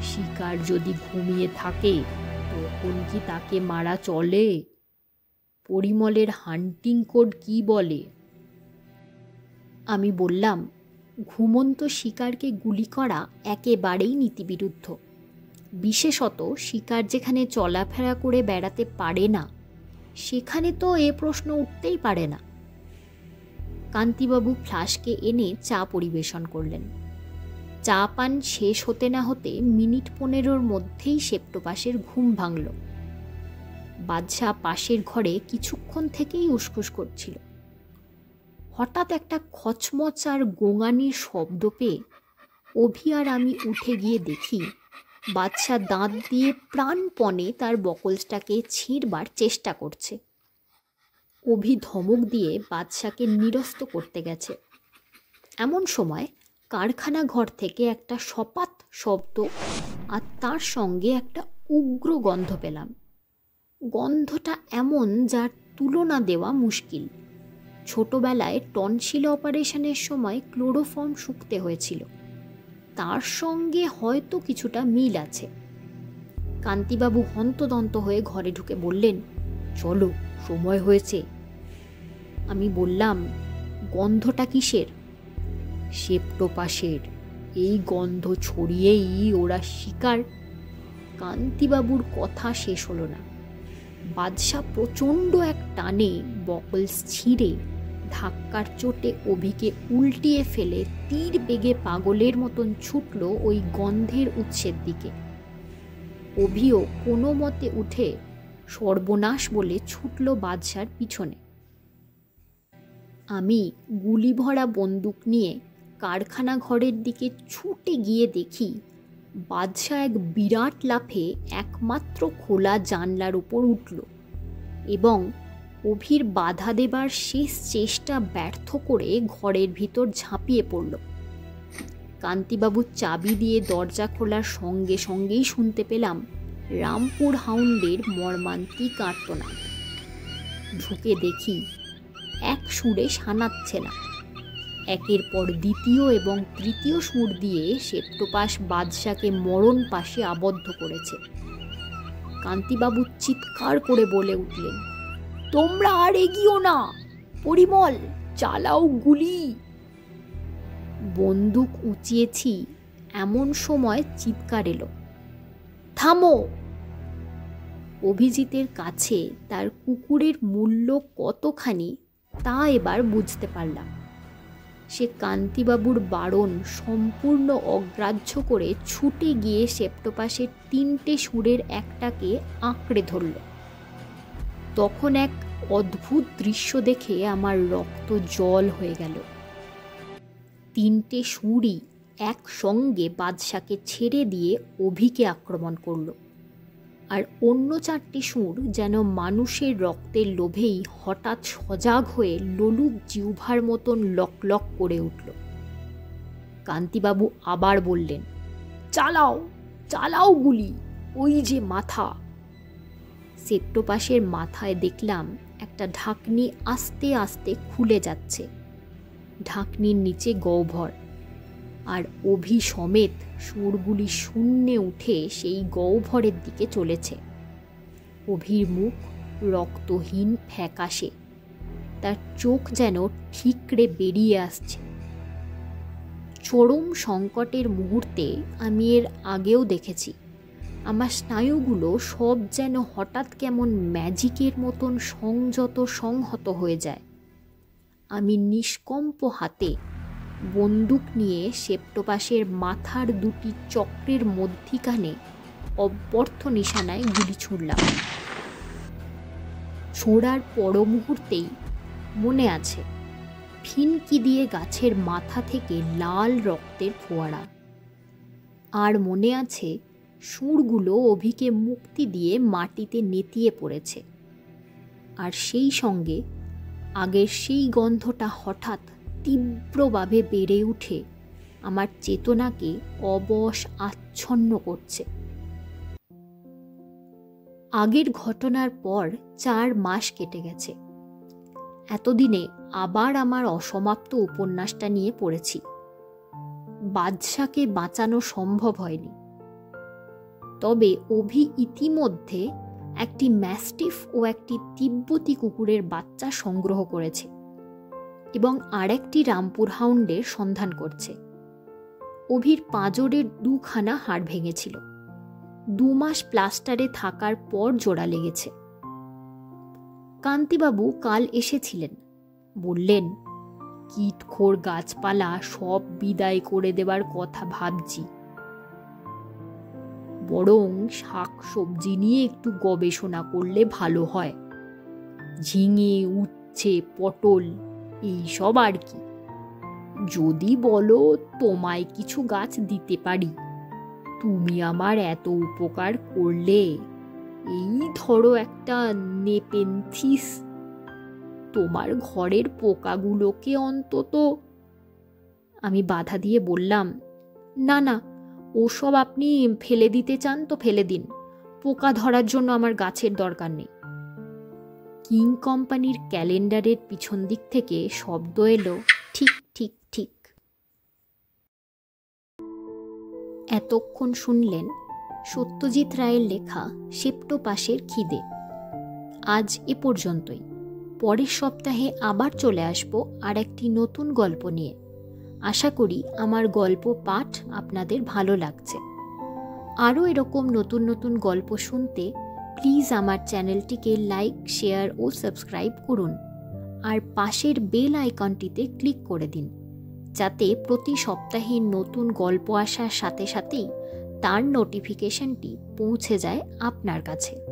Speaker 1: শিকার যদি ঘুমিয়ে থাকে তখন কি তাকে মারা চলে? পরিমলের হান্টিং কোড কি বলে? আমি বললাম, ঘুমন্ত শিকারকে গুলি করা একেবারেই নীতিবিরুদ্ধ, বিশেষত শিকার যেখানে চলাফেরা করে বেড়াতে পারে না সেখানে তো এ প্রশ্ন উঠতেই পারে না। কান্তিবাবু ফ্লাস্কে এনে চা পরিবেশন করলেন। চা পান শেষ হতে না হতে মিনিট 15 মধ্যেই সেপ্টোপাসের ঘুম ভাঙল। বাদশা পাশের ঘরে কিছুক্ষণ থেকেই উসখুস করছিল। হঠাৎ একটা খচমচ আর গোঙানির শব্দ পেয়ে অভি আর আমি উঠে গিয়ে দেখি বাদশা দাঁত দিয়ে প্রাণপণে তার বকলসটাকে ছিঁড়বার চেষ্টা করছে। অভি ধমক দিয়ে বাদশাকে নিরস্ত করতে গেছে। এমন সময় কারখানা ঘর থেকে একটা সপাত শব্দ আর তার সঙ্গে একটা উগ্র গন্ধ পেলাম। গন্ধটা এমন যার তুলনা দেওয়া মুশকিল। ছোটবেলায় টনসিল অপারেশনের সময় ক্লোরোফর্ম শুকতে হয়েছিল, তার সঙ্গে হয়তো কিছুটা মিল আছে। কান্তিবাবু হন্তদন্ত হয়ে ঘরে ঢুকে বললেন, চলো, সময় হয়েছে। আমি বললাম, গন্ধটা কিসের? সেপ্টোপাসের। এই গন্ধ ছড়িয়েই ওরা শিকার। কান্তিবাবুর কথা শেষ হলো না। বাদশা প্রচণ্ড এক টানে বকলস ছিঁড়ে ধাক্কার চোটে অভিকে উল্টিয়ে ফেলে তীর বেগে পাগলের মতন ছুটল ওই গন্ধের উৎসের দিকে। অভিও কোনো মতে উঠে সর্বনাশ বলে ছুটল বাদশার পিছনে। আমি গুলি ভরা বন্দুক নিয়ে কারখানা ঘরের দিকে ছুটে গিয়ে দেখি বাদশা এক বিরাট লাফে একমাত্র খোলা জানলার উপর উঠল এবং অভির বাধা দেবার শেষ চেষ্টা ব্যর্থ করে ঘরের ভিতর ঝাঁপিয়ে পড়ল। কান্তিবাবু চাবি দিয়ে দরজা খোলার সঙ্গে সঙ্গেই শুনতে পেলাম রামপুর হাউন্ডের মর্মান্তিক আর্তনাদ। ঢুকে দেখি এক সুরে সানাচ্ছে না, একের পর দ্বিতীয় এবং তৃতীয় সুর দিয়ে সেপ্টোপাস বাদশাকে মরণ পাশে আবদ্ধ করেছে। কান্তিবাবু চিৎকার করে বলে উঠলেন, তোমরা আর এগিও না, পরিমল, চালাও গুলি। বন্দুক উঁচিয়েছি এমন সময় চিৎকার এলো, থামো। অভিজিতের কাছে তার কুকুরের মূল্য কতখানি তা এবার বুঝতে পারলাম। সে কান্তিবাবুর বারণ সম্পূর্ণ অগ্রাহ্য করে ছুটে গিয়ে সেপ্টোপাসের 3টে সুরের একটাকে আঁকড়ে ধরল। তখন এক অদ্ভুত দৃশ্য দেখে আমার রক্ত জল হয়ে গেল। 3টে সুরই একসঙ্গে বাদশাকে ছেড়ে দিয়ে অভিকে আক্রমণ করল, আর অন্য 4টে সুর যেন মানুষের রক্তের লোভেই হঠাৎ সজাগ হয়ে লোলুপ জিহ্বার মতন লক লক করে উঠল। কান্তিবাবু আবার বললেন, চালাও, চালাও গুলি, ওই যে মাথা। সেপ্টোপাসের মাথায় দেখলাম একটা ঢাকনি আস্তে আস্তে খুলে যাচ্ছে। ঢাকনির নিচে গহ্বর, আর অভি সমেত সুরগুলি শূন্যে উঠে সেই গহ্বরের দিকে চলেছে। অভির মুখ রক্তহীন ফ্যাকাশে, তার চোখ যেন ঠিকরে বেরিয়ে আসছে। চরম সংকটের মুহূর্তে আমি এর আগেও দেখেছি আমার স্নায়ুগুলো সব যেন হঠাৎ কেমন ম্যাজিকের মতন সংযত সংহত হয়ে যায়। আমি নিষ্কম্প হাতে বন্দুক নিয়ে সেপ্টোপাসের মাথার 2টি চক্রের মধ্যিখানে অব্যর্থ নিশানায় গুলি ছুড়লাম। ছোড়ার পর মুহূর্তেই মনে আছে ফিনকি দিয়ে গাছের মাথা থেকে লাল রক্তের ফোয়ারা, আর মনে আছে সুরগুলো অভিকে মুক্তি দিয়ে মাটিতে নেতিয়ে পড়েছে, আর সেই সঙ্গে আগের সেই গন্ধটা হঠাৎ তীব্রভাবে বেড়ে উঠে আমার চেতনাকে অবশ আচ্ছন্ন করছে। আগের ঘটনার পর 4 মাস কেটে গেছে। এতদিনে আবার আমার অসমাপ্ত উপন্যাসটা নিয়ে পড়েছি। বাদশাকে বাঁচানো সম্ভব হয়নি, তবে অভি ইতিমধ্যে একটি ম্যাস্টিফ ও একটি তিব্বতী কুকুরের বাচ্চা সংগ্রহ করেছে এবং আরেকটি রামপুর হাউন্ডের সন্ধান করছে। অভির পাঁজরের 2খানা হাড় ভেঙেছিল, 2 মাস প্লাস্টারে থাকার পর জোড়া লেগেছে। কান্তিবাবু কাল এসেছিলেন, বললেন, কীটখোর গাছপালা সব বিদায় করে দেবার কথা ভাবছি, বরং শাক সবজি নিয়ে একটু গবেষণা করলে ভালো হয়। ঝিঙে, উচ্ছে, পটল এইসব আর কি। যদি বলো তোমায় কিছু গাছ দিতে পারি, তুমি আমার এত উপকার করলে। এই ধরো একটা নেপেনথিস, তোমার ঘরের পোকাগুলোকে অন্তত। আমি বাধা দিয়ে বললাম, না না, ওসব আপনি ফেলে দিতে চান তো ফেলে দিন, পোকা ধরার জন্য আমার গাছের দরকার নেই। কিং কোম্পানির ক্যালেন্ডারের পিছন দিক থেকে শব্দ এলো, ঠিক ঠিক ঠিক। এতক্ষণ শুনলেন সত্যজিৎ রায়ের লেখা সেপ্টোপাসের খিদে। আজ এ পর্যন্তই। পরের সপ্তাহে আবার চলে আসব আর একটি নতুন গল্প নিয়ে। আশা করি আমার গল্প পাঠ আপনাদের ভালো লাগছে। আরও এরকম নতুন নতুন গল্প শুনতে প্লিজ আমার চ্যানেলটিকে লাইক, শেয়ার ও সাবস্ক্রাইব করুন, আর পাশের বেল আইকনটিতে ক্লিক করে দিন, যাতে প্রতি সপ্তাহে নতুন গল্প আসার সাথে সাথেই তার নোটিফিকেশনটি পৌঁছে যায় আপনার কাছে।